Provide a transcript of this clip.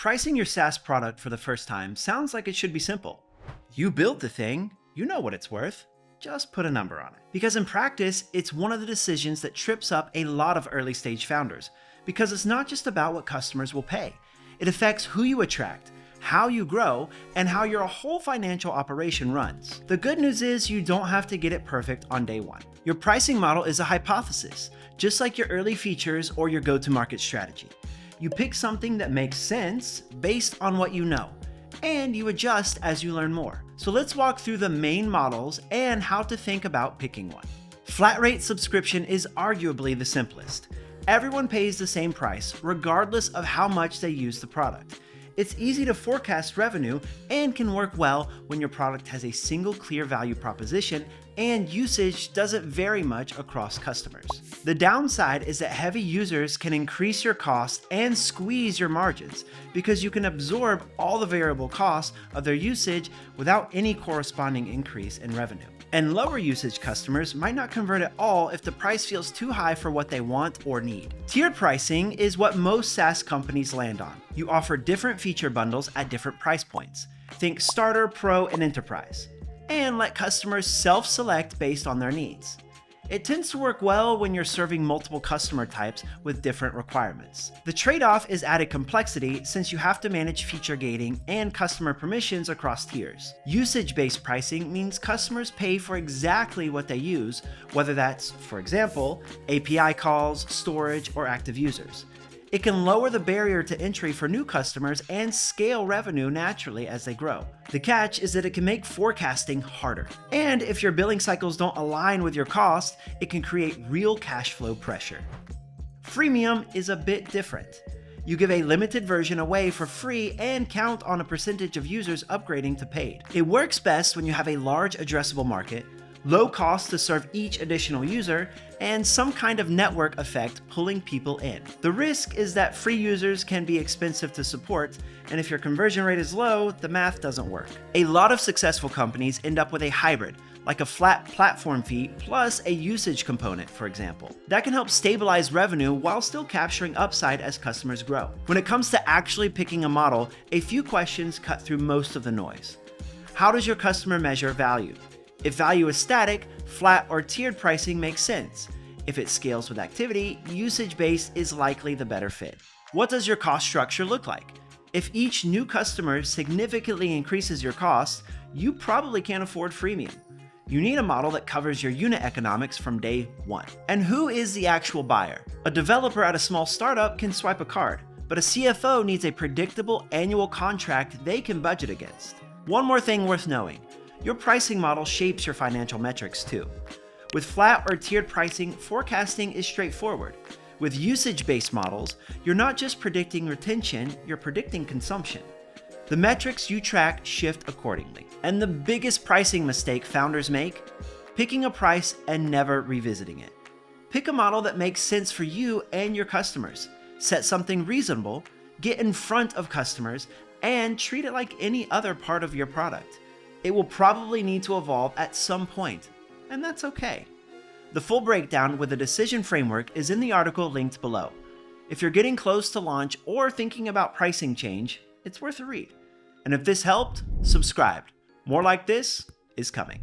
Pricing your SaaS product for the first time sounds like it should be simple. You built the thing, you know what it's worth. Just put a number on it. Because in practice, it's one of the decisions that trips up a lot of early stage founders, because it's not just about what customers will pay. It affects who you attract, how you grow, and how your whole financial operation runs. The good news is you don't have to get it perfect on day one. Your pricing model is a hypothesis, just like your early features or your go-to-market strategy. You pick something that makes sense based on what you know, and you adjust as you learn more. So let's walk through the main models and how to think about picking one. Flat rate subscription is arguably the simplest. Everyone pays the same price, regardless of how much they use the product. It's easy to forecast revenue and can work well when your product has a single clear value proposition and usage doesn't vary much across customers. The downside is that heavy users can increase your costs and squeeze your margins because you can absorb all the variable costs of their usage without any corresponding increase in revenue. And lower usage customers might not convert at all if the price feels too high for what they want or need. Tiered pricing is what most SaaS companies land on. You offer different feature bundles at different price points. Think Starter, Pro, and Enterprise. And let customers self-select based on their needs. It tends to work well when you're serving multiple customer types with different requirements. The trade-off is added complexity since you have to manage feature gating and customer permissions across tiers. Usage-based pricing means customers pay for exactly what they use, whether that's, for example, API calls, storage, or active users. It can lower the barrier to entry for new customers and scale revenue naturally as they grow. The catch is that it can make forecasting harder. And if your billing cycles don't align with your cost, it can create real cash flow pressure. Freemium is a bit different. You give a limited version away for free and count on a percentage of users upgrading to paid. It works best when you have a large addressable market, low cost to serve each additional user, and some kind of network effect pulling people in. The risk is that free users can be expensive to support, and if your conversion rate is low, the math doesn't work. A lot of successful companies end up with a hybrid, like a flat platform fee plus a usage component, for example. That can help stabilize revenue while still capturing upside as customers grow. When it comes to actually picking a model, a few questions cut through most of the noise. How does your customer measure value? If value is static, flat or tiered pricing makes sense. If it scales with activity, usage-based is likely the better fit. What does your cost structure look like? If each new customer significantly increases your costs, you probably can't afford freemium. You need a model that covers your unit economics from day one. And who is the actual buyer? A developer at a small startup can swipe a card, but a CFO needs a predictable annual contract they can budget against. One more thing worth knowing. Your pricing model shapes your financial metrics too. With flat or tiered pricing, forecasting is straightforward. With usage-based models, you're not just predicting retention, you're predicting consumption. The metrics you track shift accordingly. And the biggest pricing mistake founders make? Picking a price and never revisiting it. Pick a model that makes sense for you and your customers. Set something reasonable, get in front of customers, and treat it like any other part of your product. It will probably need to evolve at some point, and that's okay. The full breakdown with a decision framework is in the article linked below. If you're getting close to launch or thinking about pricing change, it's worth a read. And if this helped, subscribe. More like this is coming.